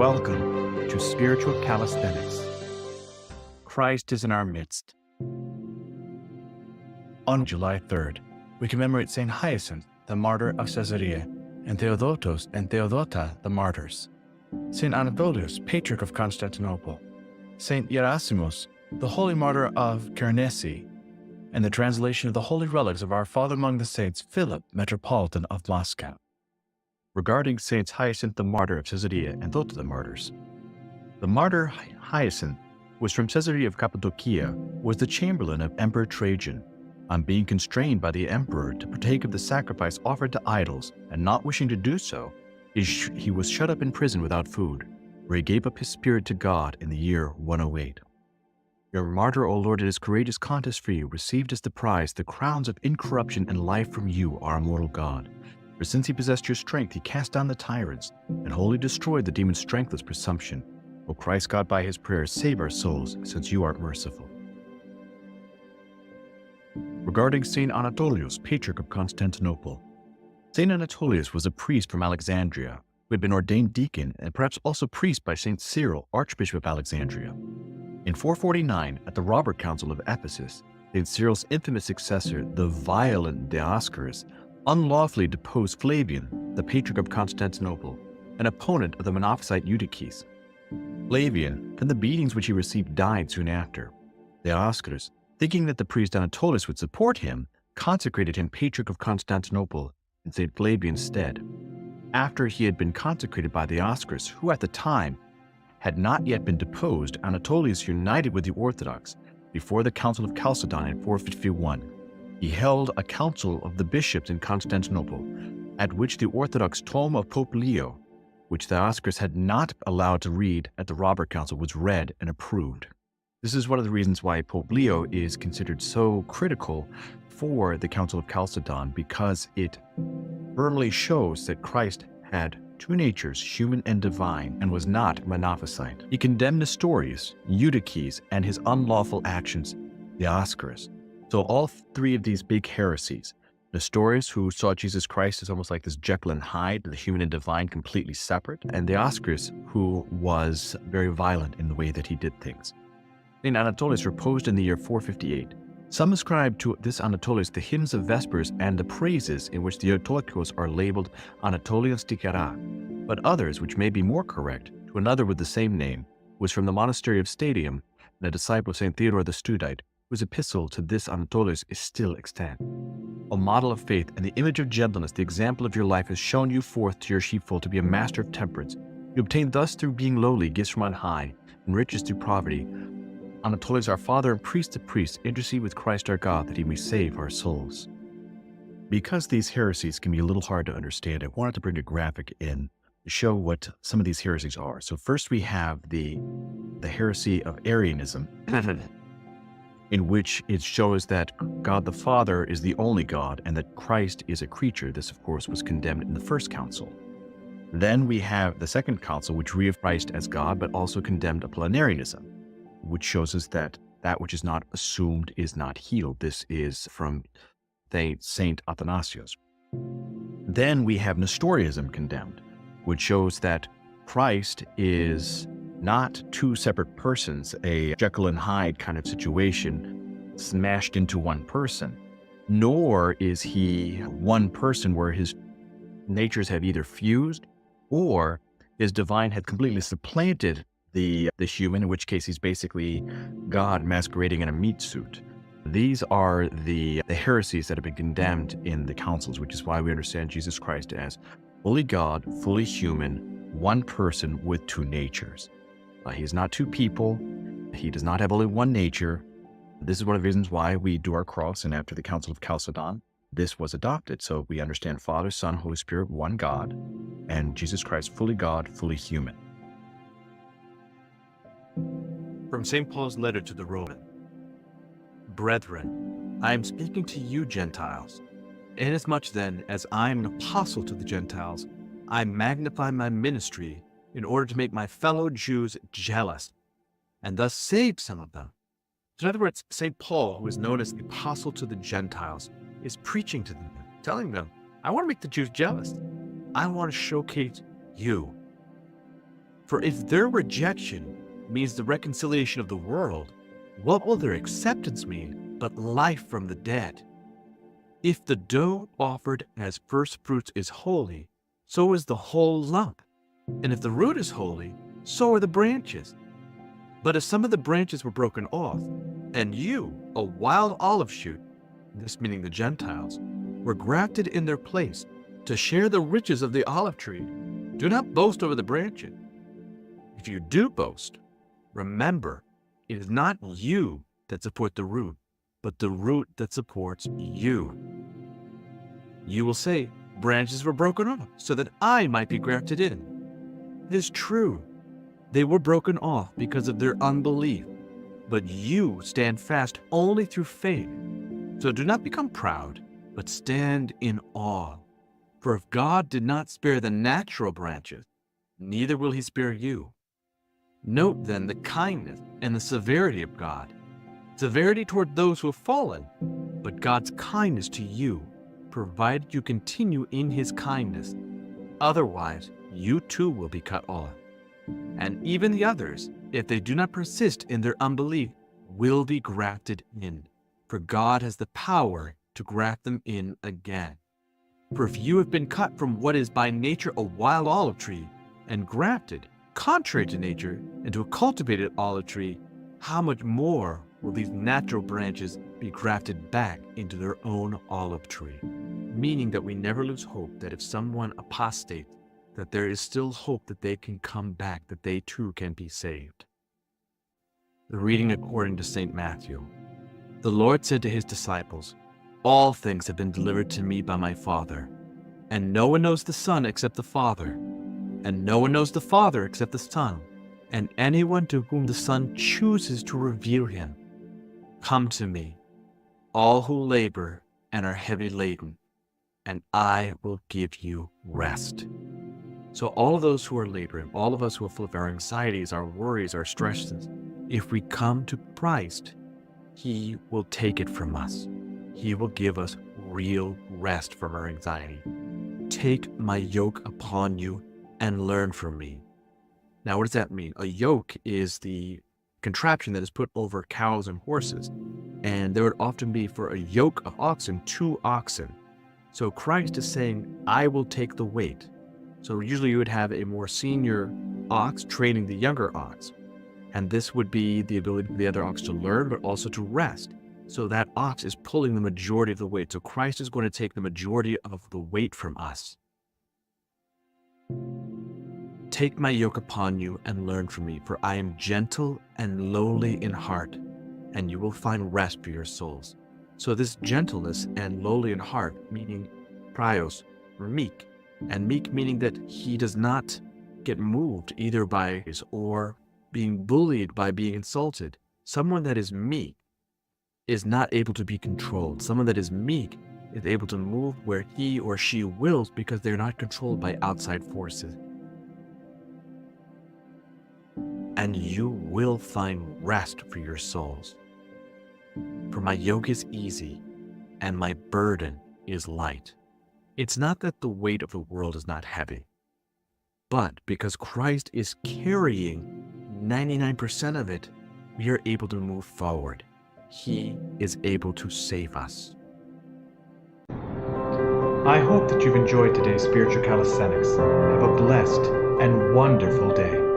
Welcome to Spiritual Calisthenics. Christ is in our midst. On July 3rd, we commemorate Saint Hyacinth, the martyr of Caesarea, and Theodotos and Theodota, the martyrs. Saint Anatolius, Patriarch of Constantinople, Saint Gerasimos, the holy martyr of Karenesi, and the translation of the holy relics of our Father among the Saints, Philip, Metropolitan of Moscow. Regarding Saints Hyacinth, the martyr of Caesarea, and Theodota, the martyrs. The martyr Hyacinth was from Caesarea of Cappadocia, was the chamberlain of Emperor Trajan. On being constrained by the emperor to partake of the sacrifice offered to idols, and not wishing to do so, he was shut up in prison without food, where he gave up his spirit to God in the year 108. Your martyr, O Lord, in his courageous contest for you, received as the prize the crowns of incorruption and life from you, our immortal God. For since he possessed your strength, he cast down the tyrants, and wholly destroyed the demon's strengthless presumption. O Christ God, by his prayers, save our souls, since you art merciful. Regarding Saint Anatolius, Patriarch of Constantinople. Saint Anatolius was a priest from Alexandria, who had been ordained deacon and perhaps also priest by Saint Cyril, Archbishop of Alexandria. In 449, at the Robber Council of Ephesus, Saint Cyril's infamous successor, the violent Dioscorus, unlawfully deposed Flavian, the Patriarch of Constantinople, an opponent of the Monophysite Eutyches. Flavian, from the beatings which he received, died soon after. Dioscorus, thinking that the priest Anatolius would support him, consecrated him Patriarch of Constantinople in St. Flavian's stead. After he had been consecrated by Dioscorus, who at the time had not yet been deposed, Anatolius united with the Orthodox before the Council of Chalcedon in 451. He held a council of the bishops in Constantinople, at which the Orthodox tome of Pope Leo, which Dioscorus had not allowed to read at the Robber Council, was read and approved. This is one of the reasons why Pope Leo is considered so critical for the Council of Chalcedon, because it firmly shows that Christ had two natures, human and divine, and was not Monophysite. He condemned Nestorius, Eutyches, and his unlawful actions, Dioscorus. So all three of these big heresies, Nestorius, who saw Jesus Christ as almost like this Jekyll and Hyde, the human and divine completely separate, and Dioscorus, who was very violent in the way that he did things. Saint Anatolius reposed in the year 458. Some ascribe to this Anatolius the hymns of Vespers and the praises in which the Theotokos are labeled Anatolios Tikara, but others, which may be more correct, to another with the same name, was from the monastery of Stadium, and a disciple of St. Theodore the Studite, whose epistle to this Anatolius is still extant. A model of faith and the image of gentleness, the example of your life has shown you forth to your sheepfold to be a master of temperance. You obtain thus through being lowly gifts from on high, and riches through poverty. Anatolius, our Father and priest of priests, intercede with Christ our God that he may save our souls. Because these heresies can be a little hard to understand, I wanted to bring a graphic in to show what some of these heresies are. So first we have the heresy of Arianism, in which it shows that God the Father is the only God and that Christ is a creature. This, of course, was condemned in the first council. Then we have the second council, which reaffirmed Christ as God, but also condemned Apollinarianism, which shows us that that which is not assumed is not healed. This is from Saint Athanasius. Then we have Nestorianism condemned, which shows that Christ is not two separate persons, a Jekyll and Hyde kind of situation smashed into one person, nor is he one person where his natures have either fused or his divine had completely supplanted the human, in which case he's basically God masquerading in a meat suit. These are the heresies that have been condemned in the councils, which is why we understand Jesus Christ as fully God, fully human, one person with two natures. He is not two people. He does not have only one nature. This is one of the reasons why we do our cross, and after the Council of Chalcedon, this was adopted. So we understand Father, Son, Holy Spirit, one God, and Jesus Christ, fully God, fully human. From St. Paul's letter to the Romans. Brethren, I am speaking to you Gentiles. Inasmuch then as I am an apostle to the Gentiles, I magnify my ministry in order to make my fellow Jews jealous, and thus save some of them. So in other words, St. Paul, who is known as the apostle to the Gentiles, is preaching to them, telling them, I want to make the Jews jealous. I want to showcase you. For if their rejection means the reconciliation of the world, what will their acceptance mean but life from the dead? If the dough offered as first fruits is holy, so is the whole lump. And if the root is holy, so are the branches. But if some of the branches were broken off, and you, a wild olive shoot, this meaning the Gentiles, were grafted in their place to share the riches of the olive tree, do not boast over the branches. If you do boast, remember, it is not you that support the root, but the root that supports you. You will say, branches were broken off so that I might be grafted in. It is true. They were broken off because of their unbelief, but you stand fast only through faith. So do not become proud, but stand in awe. For if God did not spare the natural branches, neither will he spare you. Note then the kindness and the severity of God. Severity toward those who have fallen, but God's kindness to you, provided you continue in his kindness. Otherwise, you too will be cut off. And even the others, if they do not persist in their unbelief, will be grafted in. For God has the power to graft them in again. For if you have been cut from what is by nature a wild olive tree, and grafted, contrary to nature, into a cultivated olive tree, how much more will these natural branches be grafted back into their own olive tree? Meaning that we never lose hope that if someone apostates, that there is still hope that they can come back, that they too can be saved. The reading according to St. Matthew. The Lord said to his disciples, "All things have been delivered to me by my Father, and no one knows the Son except the Father, and no one knows the Father except the Son, and anyone to whom the Son chooses to reveal him. Come to me, all who labor and are heavy laden, and I will give you rest." So all of those who are laboring, all of us who are full of our anxieties, our worries, our stresses, if we come to Christ, he will take it from us. He will give us real rest from our anxiety. Take my yoke upon you and learn from me. Now, what does that mean? A yoke is the contraption that is put over cows and horses. And there would often be, for a yoke of oxen, 2 oxen. So Christ is saying, I will take the weight. So usually you would have a more senior ox training the younger ox. And this would be the ability for the other ox to learn, but also to rest. So that ox is pulling the majority of the weight. So Christ is going to take the majority of the weight from us. Take my yoke upon you and learn from me, for I am gentle and lowly in heart, and you will find rest for your souls. So this gentleness and lowly in heart, meaning prios, or meek, and meek meaning that he does not get moved either by his or being bullied by being insulted. Someone that is meek is not able to be controlled. Someone that is meek is able to move where he or she wills because they're not controlled by outside forces. And you will find rest for your souls. For my yoke is easy and my burden is light. It's not that the weight of the world is not heavy, but because Christ is carrying 99% of it, we are able to move forward. He is able to save us. I hope that you've enjoyed today's Spiritual Calisthenics. Have a blessed and wonderful day.